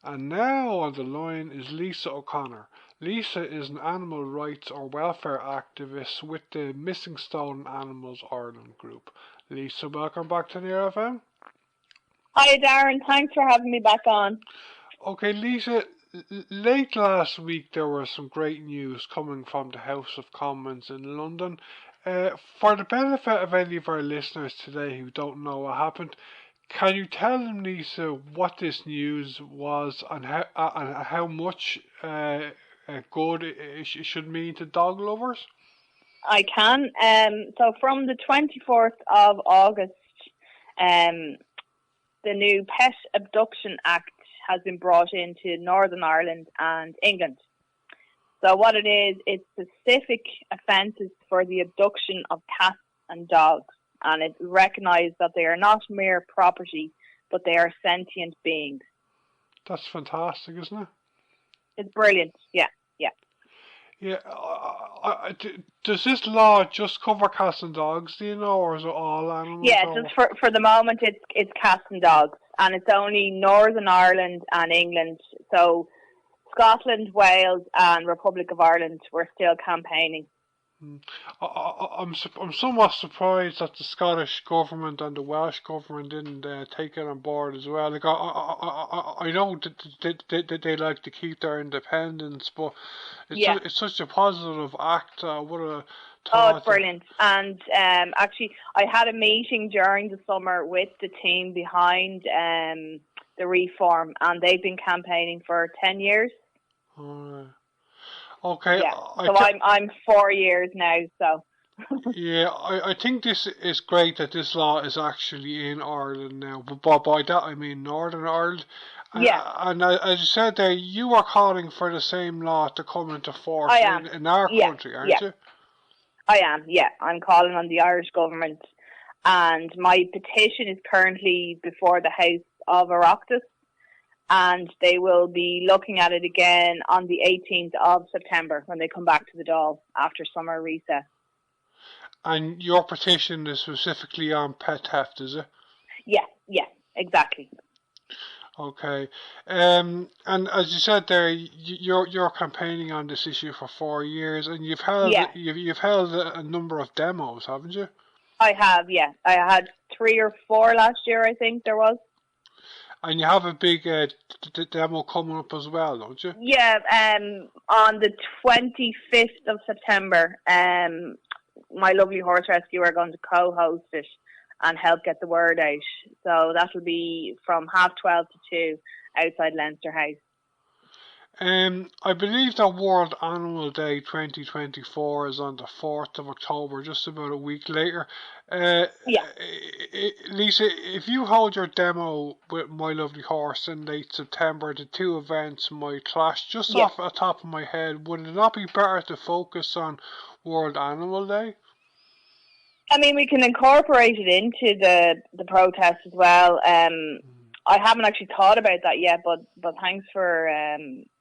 And now on the line is Lisa O'Connor. Lisa is an animal rights or welfare activist with the Missing Stolen Animals Ireland group. Lisa, welcome back to Near FM. Hi Darren, thanks for having me back on. Okay, Lisa, late last week there was some great news coming from the House of Commons in London. For the benefit of any of our listeners today who don't know what happened, can you tell them, Lisa, what this news was and how much good it should mean to dog lovers? I can. So from the 24th of August, um, the new Pet Abduction Act has been brought into Northern Ireland and England. So what it is, it's specific offences for the abduction of cats and dogs, and it recognises that they are not mere property, but they are sentient beings. That's fantastic, isn't it? It's brilliant, yeah. Yeah. Does this law just cover cats and dogs, do you know, or is it all animals? Yeah, just for the moment, it's cats and dogs, and it's only Northern Ireland and England. So Scotland, Wales, and Republic of Ireland were still campaigning. I'm somewhat surprised that the Scottish government and the Welsh government didn't take it on board as well. Like I know that they like to keep their independence, but it's such a positive act. What a Oh, it's brilliant. And actually, I had a meeting during the summer with the team behind the reform, and they've been campaigning for 10 years. Okay. Yeah. So I'm 4 years now. So. Yeah, I think this is great that this law is actually in Ireland now. But by that I mean Northern Ireland. And as you said there, you are calling for the same law to come into force in our country, aren't you? I am, yeah. I'm calling on the Irish government, and my petition is currently before the House of Oireachtas, and they will be looking at it again on the 18th of September when they come back to the Dáil after summer recess. And your petition is specifically on pet theft, is it? Yeah, exactly. Okay, and as you said there, you're campaigning on this issue for 4 years, and you've held a number of demos, haven't you? I have, yeah. I had 3 or 4 last year, I think there was. And you have a big demo coming up as well, don't you? Yeah, on the 25th of September, my lovely horse rescue are going to co-host it and help get the word out. So that will be from 12:30 to 2 outside Leinster House. I believe that World Animal Day 2024 is on the 4th of October, just about a week later. Lisa, if you hold your demo with My Lovely Horse in late September, the two events might clash. Just off the top of my head, would it not be better to focus on World Animal Day? I mean, we can incorporate it into the protest as well. I haven't actually thought about that yet, but thanks for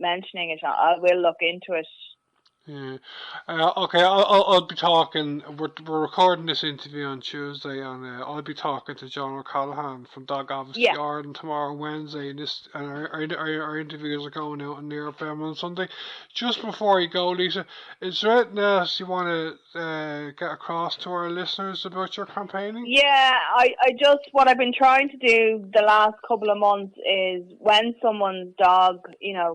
mentioning it. I will look into it. Yeah. Okay, I'll be talking. We're recording this interview on Tuesday, and I'll be talking to John O'Callaghan from Dog Advocacy Ireland tomorrow, Wednesday, and our interviews are going out on Near FM on Sunday. Just before you go, Lisa, is there anything else you want to get across to our listeners about your campaigning? Yeah, what I've been trying to do the last couple of months is when someone's dog,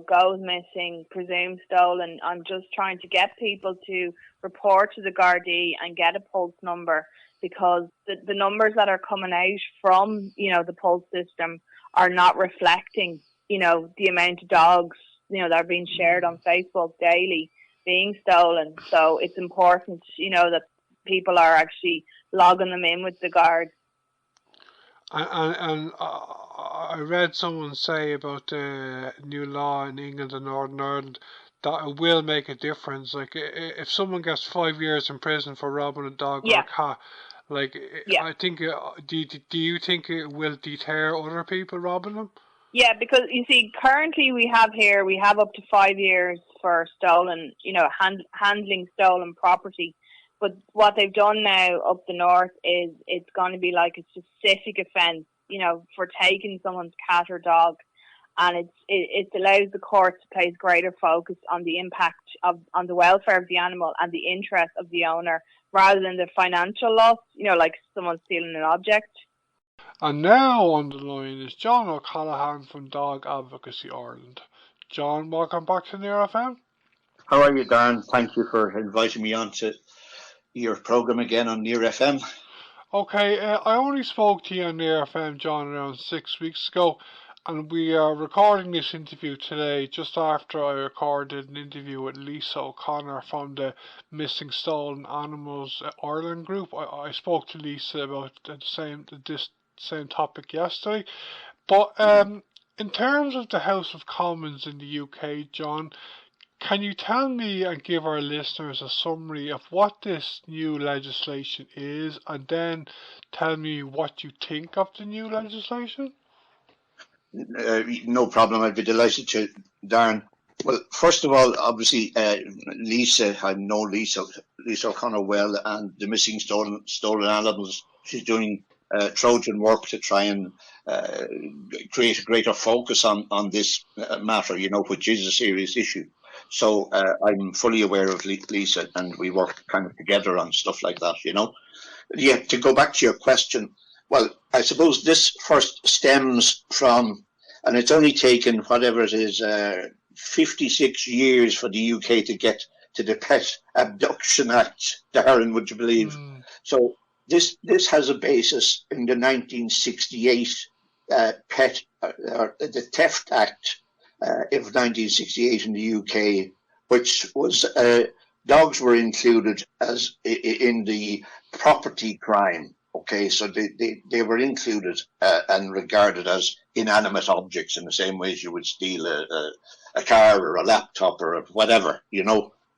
goes missing, presumed stolen, I'm just trying to get people to report to the Gardaí and get a pulse number, because the numbers that are coming out from, the pulse system are not reflecting, the amount of dogs, that are being shared on Facebook daily being stolen. So it's important, that people are actually logging them in with the guards. And I read someone say about the new law in England and Northern Ireland that it will make a difference. Like if someone gets 5 years in prison for robbing a dog or a cat, I think, do you think it will deter other people robbing them? Yeah, because you see, currently we have up to 5 years for stolen, handling stolen property. But what they've done now up the north is it's going to be like a specific offence, for taking someone's cat or dog. and it allows the court to place greater focus on the impact on the welfare of the animal and the interest of the owner rather than the financial loss, like someone stealing an object. And now on the line is John O'Callaghan from Dog Advocacy Ireland. John, welcome back to Near FM. How are you, Darren? Thank you for inviting me on to your programme again on Near FM. Okay, I only spoke to you on Near FM, John, around 6 weeks ago, and we are recording this interview today just after I recorded an interview with Lisa O'Connor from the Missing Stolen Animals Ireland group. I spoke to Lisa about this same topic yesterday, but in terms of the House of Commons in the UK, John, can you tell me and give our listeners a summary of what this new legislation is, and then tell me what you think of the new legislation? No problem. I'd be delighted to, Darren. Well, first of all, obviously, Lisa, I know Lisa O'Connor well, and the Missing Stolen Animals. She's doing Trojan work to try and create a greater focus on this matter, which is a serious issue. So I'm fully aware of Lisa, and we work kind of together on stuff like that, Yeah, to go back to your question, well, I suppose this first stems from, and it's only taken, whatever it is, 56 years for the UK to get to the Pet Abduction Act, Darren, would you believe? So this has a basis in the 1968 the Theft Act of 1968 in the UK, which was dogs were included as in the property crime. Okay, so they were included and regarded as inanimate objects in the same way as you would steal a car or a laptop or whatever,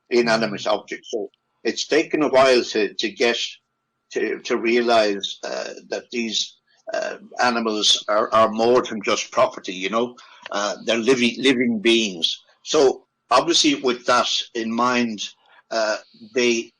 inanimate objects. So it's taken a while to get to realise that these animals are more than just property, they're living beings. So obviously with that in mind, they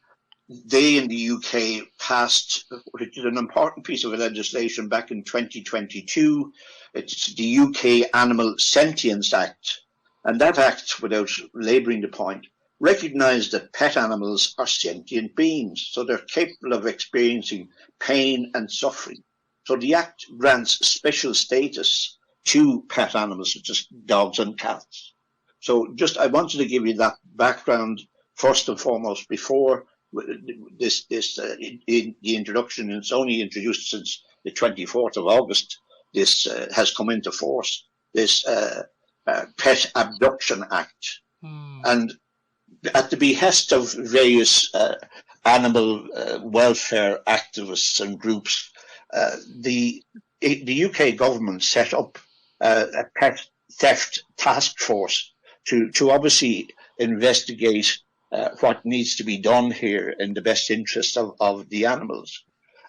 in the UK passed, which is an important piece of legislation back in 2022. It's the UK Animal Sentience Act. And that act, without labouring the point, recognised that pet animals are sentient beings. So they're capable of experiencing pain and suffering. So the act grants special status to pet animals, such as dogs and cats. So I wanted to give you that background first and foremost before the introduction. It's only introduced since the 24th of August. This has come into force, this Pet Abduction Act. And at the behest of various animal welfare activists and groups, the UK government set up a pet theft task force to obviously investigate what needs to be done here in the best interest of the animals.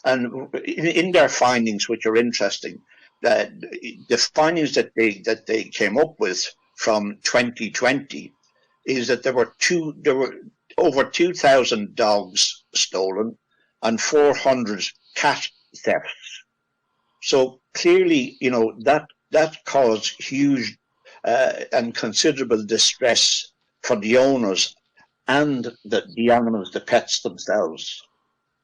And in their findings, which are interesting, the findings that they came up with from 2020 is that there were over 2,000 dogs stolen and 400 cat thefts. So clearly, that caused huge and considerable distress for the owners and the animals, the pets themselves.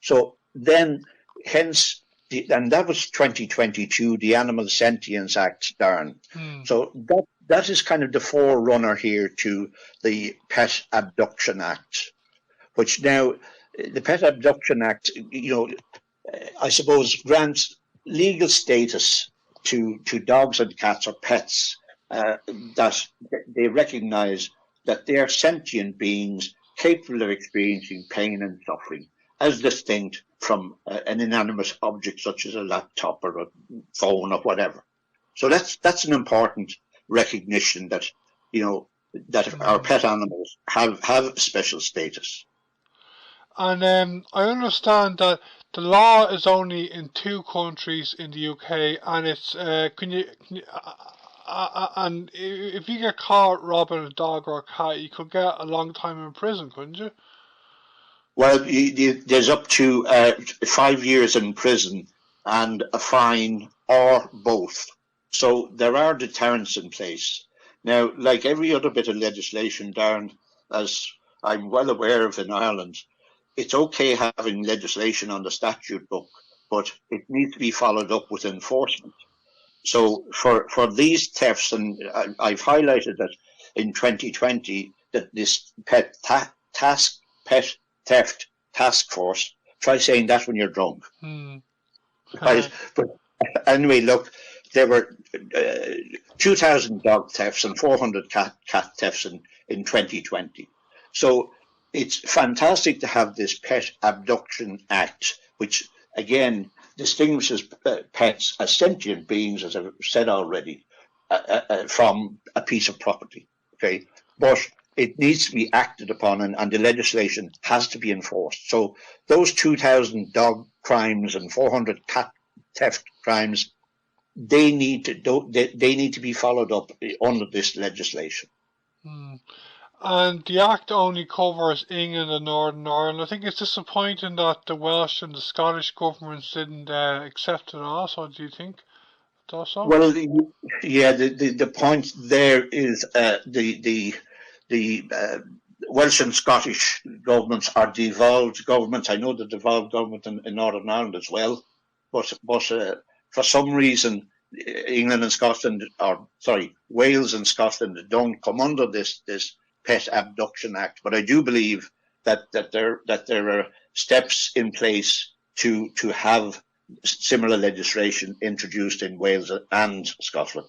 So then, hence, and that was 2022, the Animal Sentience Act, Darren. So that is kind of the forerunner here to the Pet Abduction Act, which now, the Pet Abduction Act, I suppose grants legal status to dogs and cats or pets that they recognise that they are sentient beings capable of experiencing pain and suffering, as distinct from an inanimate object such as a laptop or a phone or whatever. So that's an important recognition that that our pet animals have special status. And I understand that the law is only in 2 countries in the UK, and it's and if you get caught robbing a dog or a cat, you could get a long time in prison, couldn't you? Well, there's up to 5 years in prison and a fine or both. So there are deterrents in place. Now, like every other bit of legislation, Darren, as I'm well aware of in Ireland, it's okay having legislation on the statute book, but it needs to be followed up with enforcement. So for these thefts, and I've highlighted that in 2020 that this pet theft task force. Try saying that when you're drunk. Right? But anyway, look, there were 2,000 dog thefts and 400 cat thefts in 2020. So it's fantastic to have this Pet Abduction Act, which again distinguishes pets as sentient beings, as I've said already, from a piece of property. Okay, but it needs to be acted upon, and the legislation has to be enforced. So those 2,000 dog crimes and 400 cat theft crimes, they need to be followed up under this legislation. And the Act only covers England and Northern Ireland. I think it's disappointing that the Welsh and the Scottish governments didn't accept it also, do you think? Also? Well, yeah, the point there is the Welsh and Scottish governments are devolved governments. I know the devolved government in Northern Ireland as well, but for some reason, England and Scotland, or sorry, Wales and Scotland don't come under this Pet Abduction Act. But I do believe that there are steps in place to have similar legislation introduced in Wales and Scotland.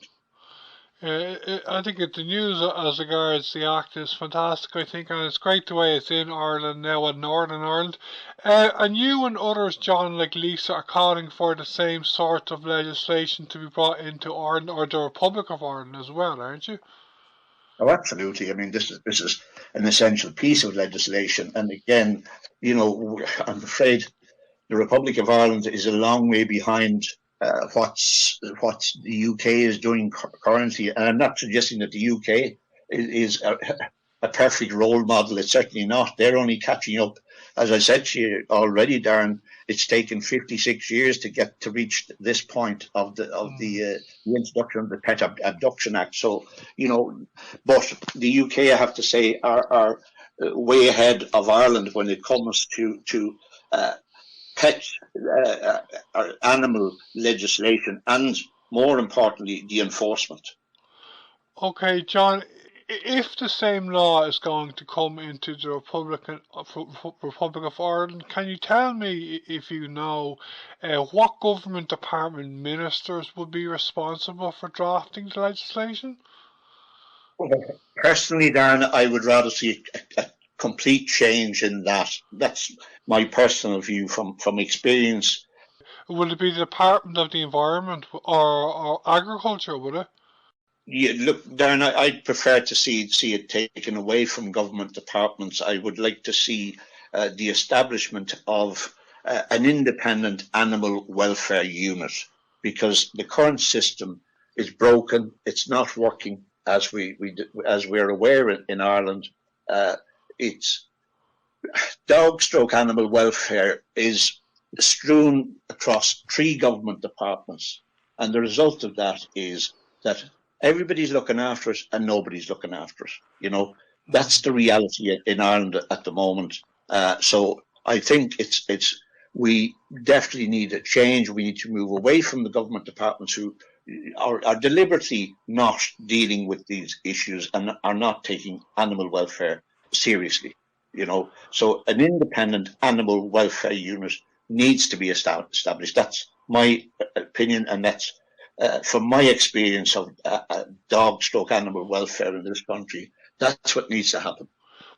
I think the news as regards the Act is fantastic, I think, and it's great the way it's in Ireland now and Northern Ireland. And you and others, John, like Lisa, are calling for the same sort of legislation to be brought into Ireland, or the Republic of Ireland as well, aren't you? Oh, absolutely. I mean, this is an essential piece of legislation. And again, you know, I'm afraid the Republic of Ireland is a long way behind what the UK is doing currently. And I'm not suggesting that the UK is a perfect role model. It's certainly not. They're only catching up. As I said to you already, Darren, it's taken 56 years to reach this point of the introduction of the Pet Abduction Act. So, you know, but the UK, I have to say, are way ahead of Ireland when it comes to pet animal legislation, and more importantly, the enforcement. Okay, John, if the same law is going to come into the Republic of Ireland, can you tell me, if you know, what government department ministers would be responsible for drafting the legislation? Personally, Darren, I would rather see a complete change in that. That's my personal view from experience. Would it be the Department of the Environment or Agriculture, would it? Yeah, look, Darren, I'd prefer to see it taken away from government departments. I would like to see the establishment of an independent animal welfare unit, because the current system is broken. It's not working, as we're aware in Ireland. It's dog/animal welfare is strewn across 3 government departments, and the result of that is that everybody's looking after it and nobody's looking after it. You know, that's the reality in Ireland at the moment. So I think we definitely need a change. We need to move away from the government departments who are deliberately not dealing with these issues and are not taking animal welfare seriously. You know, so an independent animal welfare unit needs to be established. That's my opinion, and that's from my experience of dog/animal welfare in this country. That's what needs to happen.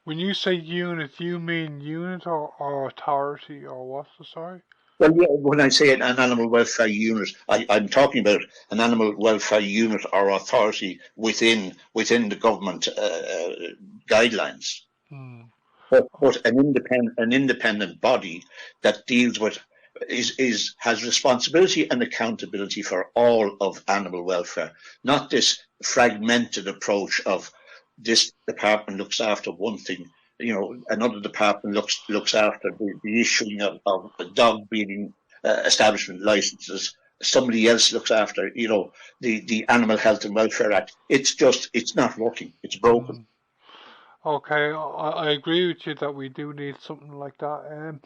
When you say unit, you mean unit or authority, or what? Sorry? Well, yeah, when I say an animal welfare unit, I'm talking about an animal welfare unit or authority within the government guidelines. But an independent body that deals with has responsibility and accountability for all of animal welfare, not this fragmented approach of this department looks after one thing, you know, another department looks after the issuing of dog breeding establishment licenses, somebody else looks after, the Animal Health and Welfare Act. It's not working. It's broken. Okay, I agree with you that we do need something like that.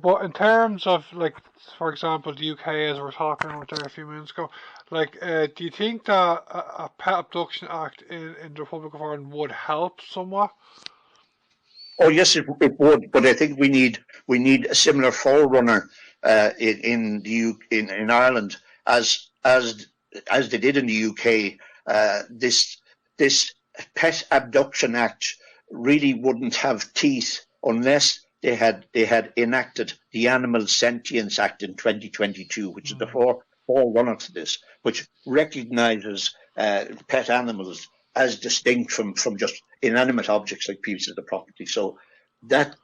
But in terms of, like, for example, the UK, as we were talking about there a few minutes ago, like, do you think that a Pet Abduction Act in the Republic of Ireland would help somewhat? Oh yes, it would, but I think we need a similar forerunner in Ireland as they did in the UK. This Pet Abduction Act really wouldn't have teeth unless they had enacted the Animal Sentience Act in 2022, which is the forerunner to this, which recognises pet animals as distinct from just inanimate objects like pieces of property. So that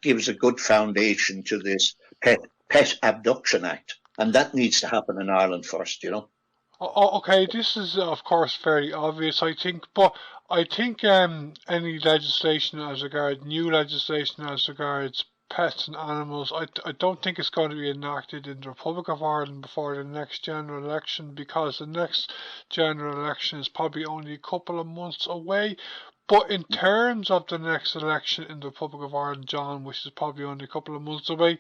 gives a good foundation to this Pet Abduction Act, and that needs to happen in Ireland first, Okay, this is of course very obvious, I think, but I think any legislation new legislation as regards pets and animals, I don't think it's going to be enacted in the Republic of Ireland before the next general election, because the next general election is probably only a couple of months away. But in terms of the next election in the Republic of Ireland, John, which is probably only a couple of months away,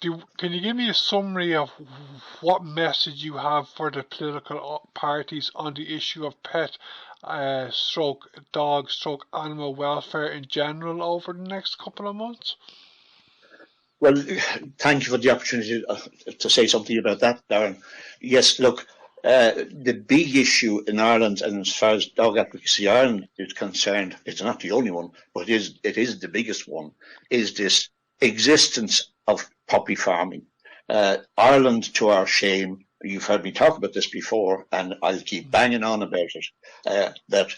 can you give me a summary of what message you have for the political parties on the issue of pet, stroke dog, stroke animal welfare in general over the next couple of months? Well, thank you for the opportunity to say something about that, Darren. Yes, look, the big issue in Ireland, and as far as Dog Advocacy Ireland is concerned, it's not the only one, but it is the biggest one, is this existence of puppy farming. Ireland, to our shame, you've heard me talk about this before, and I'll keep banging on about it, that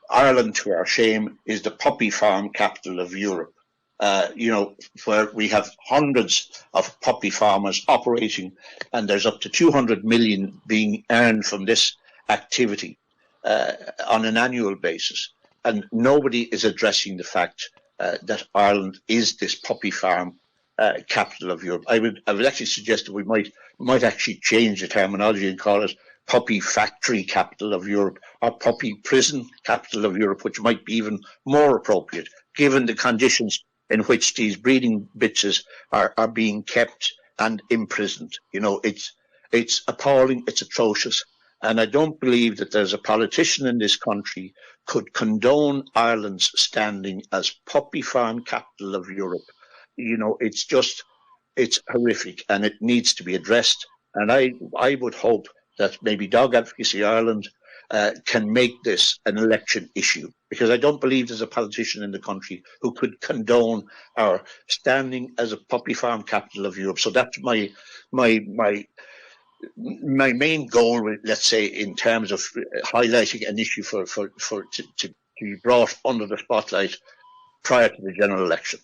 Ireland, to our shame, is the puppy farm capital of Europe. Where we have hundreds of puppy farmers operating, and there's up to 200 million being earned from this activity on an annual basis. And nobody is addressing the fact that Ireland is this puppy farm capital of Europe. I would actually suggest that we might actually change the terminology and call it puppy factory capital of Europe, or puppy prison capital of Europe, which might be even more appropriate, given the conditions in which these breeding bitches are being kept and imprisoned. It's appalling, it's atrocious. And I don't believe that there's a politician in this country could condone Ireland's standing as puppy farm capital of Europe. It's horrific, and it needs to be addressed. And I would hope that maybe Dog Advocacy Ireland can make this an election issue, because I don't believe there's a politician in the country who could condone our standing as a puppy farm capital of Europe. So that's my main goal, let's say, in terms of highlighting an issue to be brought under the spotlight prior to the general election.